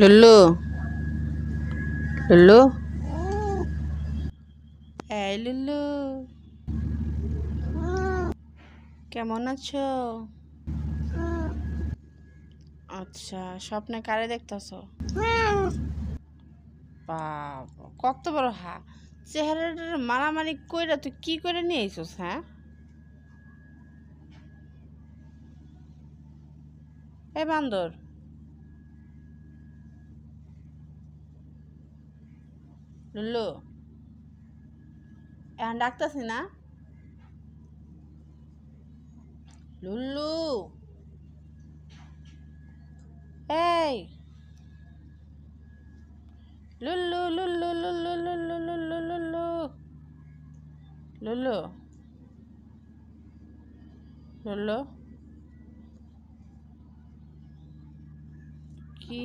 লুল্লু, লুল্লু, এই লুল্লু, কেমন আছো? আচ্ছা, স্বপ্নে কারে দেখতেছ? বাবা, কত বড় চেহারাটার মারামারি কইরা তুই কি করে নিয়ে আইছস? হ্যাঁ, এ বান্দর, লুল্লু, এখন ডাকতাছি না? লুল্লু, এই লুল্লু, লুল্লু, লুল্লু, লুল্লু, লুল্লু, লুল্লু, লুল্লু, লুল্লু, কি